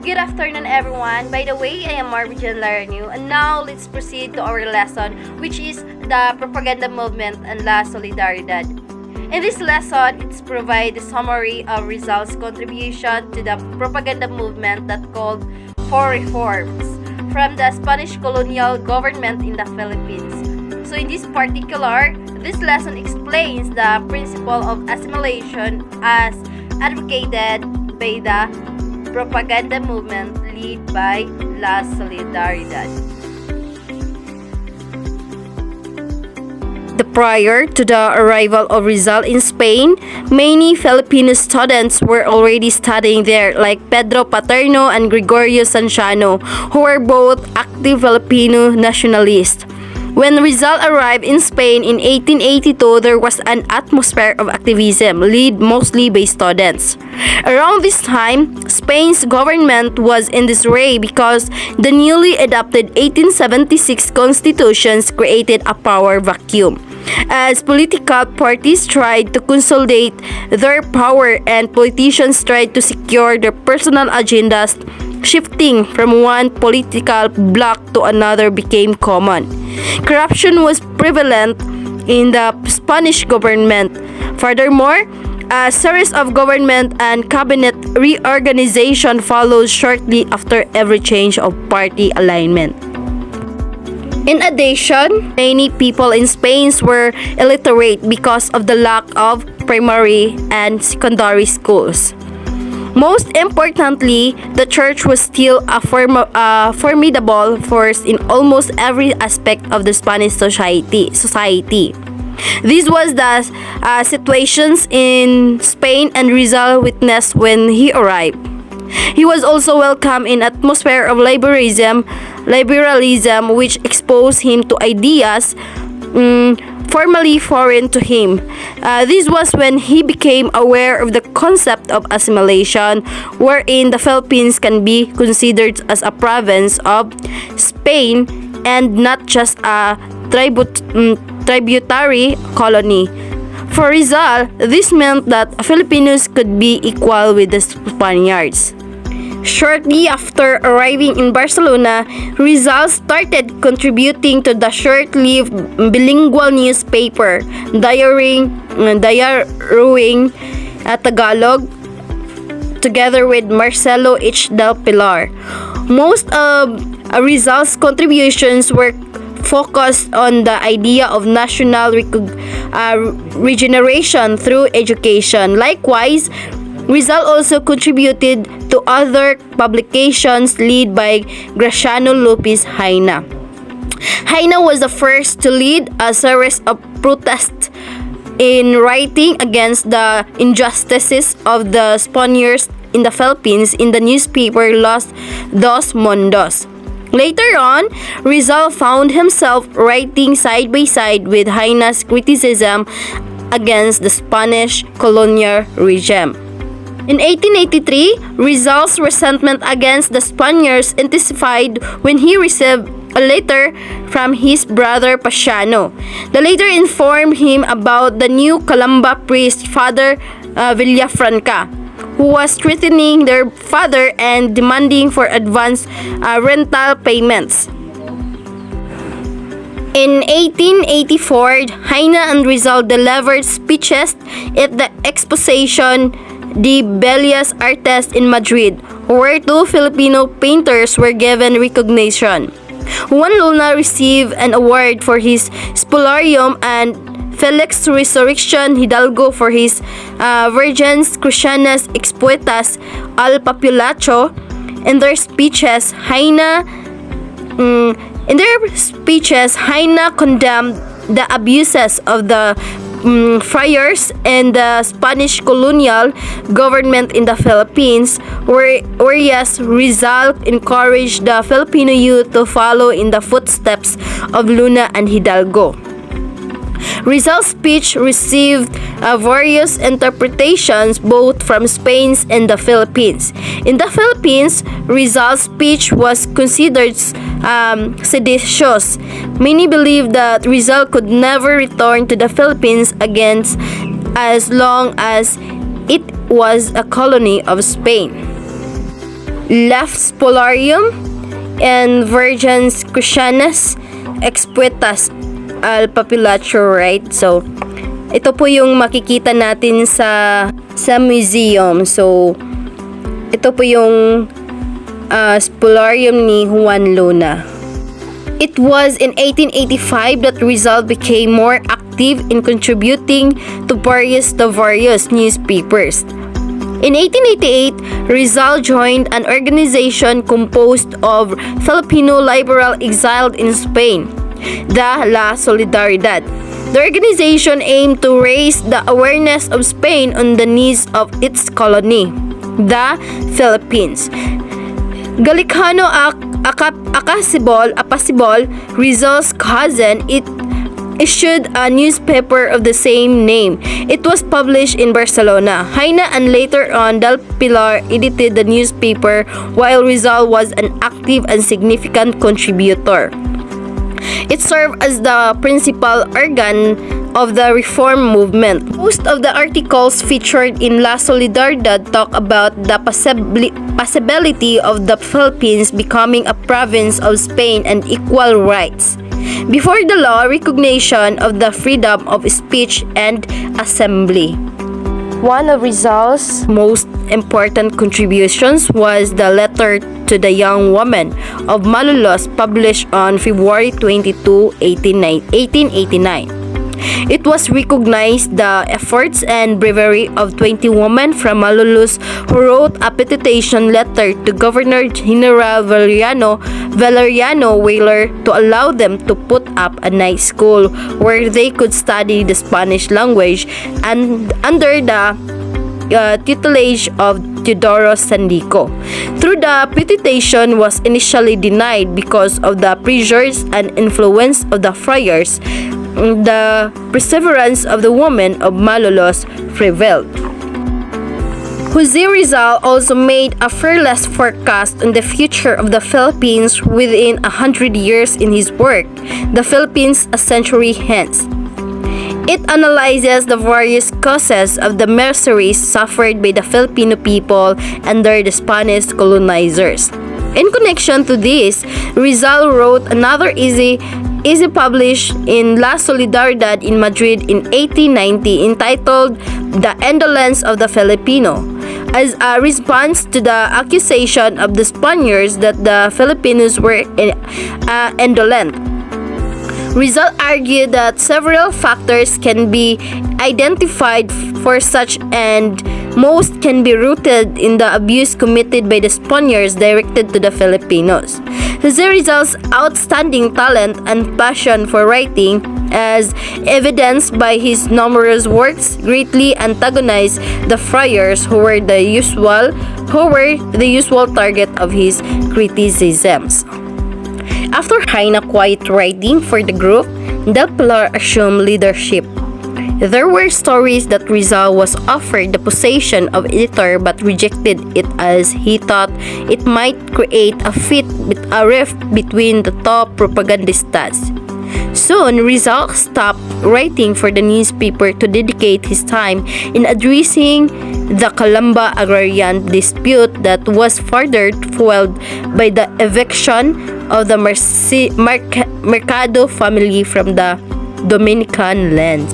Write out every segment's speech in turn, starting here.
Good afternoon, everyone. By the way, I am Marvijan Laranu, and now let's proceed to our lesson, which is the propaganda movement and La Solidaridad. In this lesson, it's provide a summary of Rizal's contribution to the propaganda movement that called for reforms from the Spanish colonial government in the Philippines. So in this particular, this lesson explains the principle of assimilation as advocated by the propaganda movement led by La Solidaridad. Prior to the arrival of Rizal in Spain, many Filipino students were already studying there, like Pedro Paterno and Gregorio Sanciano, who were both active Filipino nationalists. When Rizal arrived in Spain in 1882, there was an atmosphere of activism, led mostly by students. Around this time, Spain's government was in disarray because the newly adopted 1876 constitutions created a power vacuum. As political parties tried to consolidate their power and politicians tried to secure their personal agendas, shifting from one political bloc to another became common. Corruption was prevalent in the Spanish government. Furthermore, a series of government and cabinet reorganization followed shortly after every change of party alignment. In addition, many people in Spain were illiterate because of the lack of primary and secondary schools. Most importantly, the church was still a formidable force in almost every aspect of the Spanish society. This was the situations in Spain and Rizal witnessed when he arrived. He was also welcomed in atmosphere of liberalism, which exposed him to ideas formerly foreign to him. This was when he became aware of the concept of assimilation, wherein the Philippines can be considered as a province of Spain and not just a tributary colony. For Rizal, this meant that Filipinos could be equal with the Spaniards. Shortly after arriving in Barcelona, Rizal started contributing to the short-lived bilingual newspaper, Diarying Tagalog, together with Marcelo H. del Pilar. Most of Rizal's contributions were focused on the idea of national regeneration through education. Likewise, Rizal also contributed to other publications led by Graciano Lopez Haina. Haina was the first to lead a series of protests in writing against the injustices of the Spaniards in the Philippines in the newspaper Los Dos Mundos. Later on, Rizal found himself writing side by side with Haina's criticism against the Spanish colonial regime. In 1883, Rizal's resentment against the Spaniards intensified when he received a letter from his brother Paciano. The letter informed him about the new Calamba priest, Father Villafranca, who was threatening their father and demanding for advance rental payments. In 1884, Haina and Rizal delivered speeches at the Exposition de Bellas Artes in Madrid, where two Filipino painters were given recognition. Juan Luna received an award for his Spolarium and Felix Resurrection Hidalgo for his Virgens Christianas Expuestas al Populacho. In their speeches, Haina condemned the abuses of the friars and the Spanish colonial government in the Philippines, whereas Rizal encouraged the Filipino youth to follow in the footsteps of Luna and Hidalgo. Rizal's speech received various interpretations both from Spain and the Philippines. In the Philippines, Rizal's speech was considered seditious. Many believed that Rizal could never return to the Philippines again as long as it was a colony of Spain. Left Spolarium, and Virgens Christianas Expuestas al Populatio, right? So, ito po yung makikita natin sa museum. So, ito po yung Spolarium ni Juan Luna. It was in 1885 that Rizal became more active in contributing to various newspapers. In 1888, Rizal joined an organization composed of Filipino liberal exiled in Spain, the La Solidaridad. The organization aimed to raise the awareness of Spain on the needs of its colony, the Philippines. Galicano Apasibol, Rizal's cousin, it issued a newspaper of the same name. It was published in Barcelona. Jaina and later on Del Pilar edited the newspaper while Rizal was an active and significant contributor. It served as the principal organ of the reform movement. Most of the articles featured in La Solidaridad talk about the possibility of the Philippines becoming a province of Spain and equal rights. Before the law, recognition of the freedom of speech and assembly. One of Rizal's most important contributions was the letter to the young woman of Malolos, published on February 22, 1889. It was recognized the efforts and bravery of 20 women from Malolos who wrote a petition letter to Governor General Valeriano Weyler to allow them to put up a night school where they could study the Spanish language and under the tutelage of Teodoro Sandico. Through the petition was initially denied because of the pressures and influence of the friars. The perseverance of the women of Malolos prevailed. Jose Rizal also made a fearless forecast on the future of the Philippines within 100 years in his work, The Philippines a Century Hence. It analyzes the various causes of the miseries suffered by the Filipino people under the Spanish colonizers. In connection to this, Rizal wrote another essay published in La Solidaridad in Madrid in 1890 entitled The Indolence of the Filipino, as a response to the accusation of the Spaniards that the Filipinos were indolent. Rizal argued that several factors can be identified for such and most can be rooted in the abuse committed by the Spaniards directed to the Filipinos. Jose Rizal's outstanding talent and passion for writing, as evidenced by his numerous works, greatly antagonized the friars who were the usual target of his criticisms. After Jaina quiet writing for the group, Del Pilar assumed leadership. There were stories that Rizal was offered the position of editor but rejected it as he thought it might create a rift between the top propagandistas. Soon, Rizal stopped writing for the newspaper to dedicate his time in addressing the Calamba agrarian dispute that was further fueled by the eviction of the Mercado family from the Dominican lands.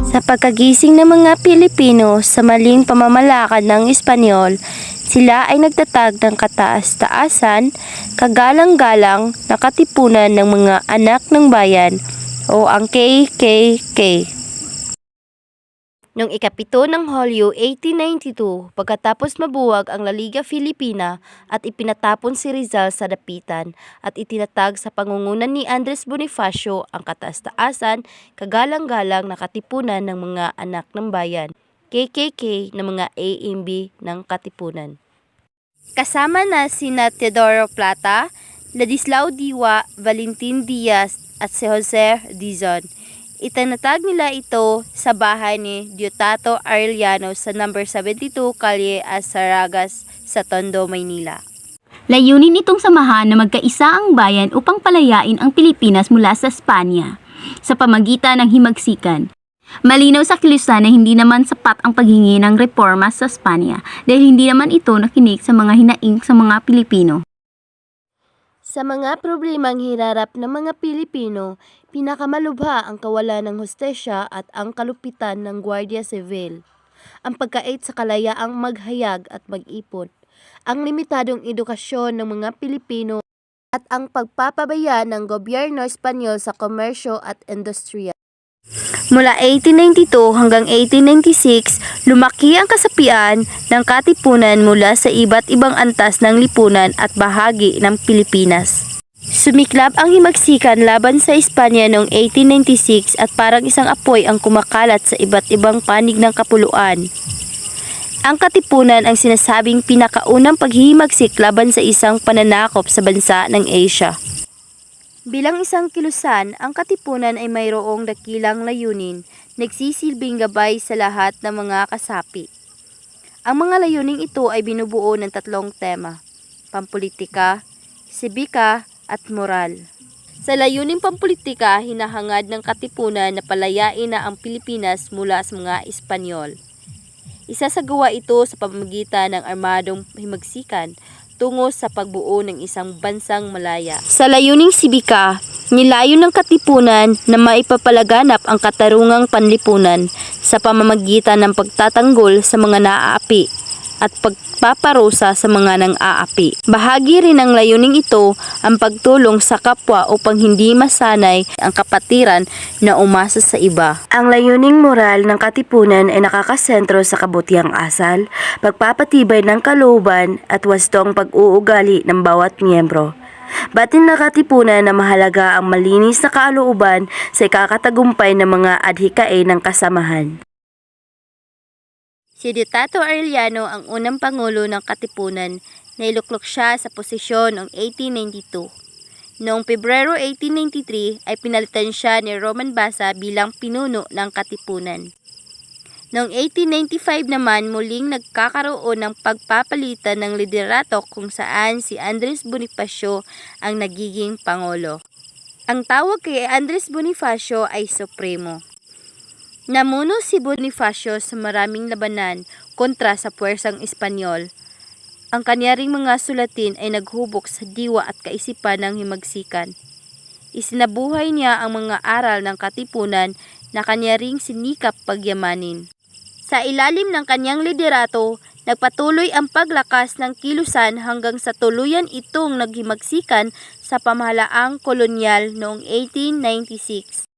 Sa pagkagising ng mga Pilipino sa maling pamamalakad ng Espanyol, sila ay nagtatag ng kataas-taasan, kagalang-galang na katipunan ng mga anak ng bayan o ang KKK. Noong ikapito ng Hulyo 1892, pagkatapos mabuwag ang La Liga Filipina at ipinatapon si Rizal sa dapitan at itinatag sa pangungunan ni Andres Bonifacio ang kataas-taasan, kagalang-galang na katipunan ng mga anak ng bayan, KKK na mga AMB ng katipunan. Kasama na sina Teodoro Plata, Ladislao Diwa, Valentin Diaz at si Jose Dizon. Itinatag nila ito sa bahay ni Diotato Arellano sa number 72 Calle Azaragas sa Tondo, Maynila. Layunin nitong samahan na magkaisa ang bayan upang palayain ang Pilipinas mula sa Espanya sa pamagitan ng himagsikan. Malinaw sa kilusan na hindi naman sapat ang paghingi ng reforma sa Espanya dahil hindi naman ito nakinig sa mga hinaing sa mga Pilipino. Sa mga problemang hirarap ng mga Pilipino, pinakamalubha ang kawalan ng hustesya at ang kalupitan ng Guardia Civil, ang pagkait sa kalayaang maghayag at mag-ipon, ang limitadong edukasyon ng mga Pilipino at ang pagpapabaya ng gobyerno Espanyol sa komersyo at industriya. Mula 1892 hanggang 1896, lumaki ang kasapian ng katipunan mula sa iba't ibang antas ng lipunan at bahagi ng Pilipinas. Sumiklab ang himagsikan laban sa Espanya noong 1896 at parang isang apoy ang kumakalat sa iba't ibang panig ng kapuluan. Ang katipunan ang sinasabing pinakaunang paghihimagsik laban sa isang pananakop sa bansa ng Asia. Bilang isang kilusan, ang katipunan ay mayroong dakilang layunin, nagsisilbing gabay sa lahat ng mga kasapi. Ang mga layuning ito ay binubuo ng tatlong tema: pampolitika, sibika, at moral. Sa layuning pampolitika, hinahangad ng katipunan na palayain na ang Pilipinas mula sa mga Espanyol. Isasagawa ito sa pamamagitan ng armadong himagsikan tungo sa pagbuo ng isang bansang malaya. Sa layuning sibika, nilayo ng katipunan na maipapalaganap ang katarungang panlipunan sa pamamagitan ng pagtatanggol sa mga naaapi at pagpaparusa sa mga nang-aapi. Bahagi rin ng layuning ito ang pagtulong sa kapwa upang hindi masanay ang kapatiran na umasa sa iba. Ang layuning moral ng katipunan ay nakakasentro sa kabutiang asal, pagpapatibay ng kalooban at wastong pag-uugali ng bawat miyembro. Batin na katipunan na mahalaga ang malinis na kalooban sa ikakatagumpay ng mga adhikain ng kasamahan. Si Diotato Arellano ang unang pangulo ng katipunan. Nailuklok siya sa posisyon noong 1892. Noong Pebrero 1893 ay pinalitan siya ni Roman Basa bilang pinuno ng katipunan. Noong 1895 naman muling nagkakaroon ng pagpapalitan ng liderato kung saan si Andres Bonifacio ang nagiging pangulo. Ang tawag kay Andres Bonifacio ay Supremo. Namuno si Bonifacio sa maraming labanan kontra sa puwersang Espanyol. Ang kanyaring mga sulatin ay naghubok sa diwa at kaisipan ng himagsikan. Isinabuhay niya ang mga aral ng katipunan na kanyaring sinikap pagyamanin. Sa ilalim ng kanyang liderato, nagpatuloy ang paglakas ng kilusan hanggang sa tuluyan itong naghimagsikan sa pamahalaang kolonyal noong 1896.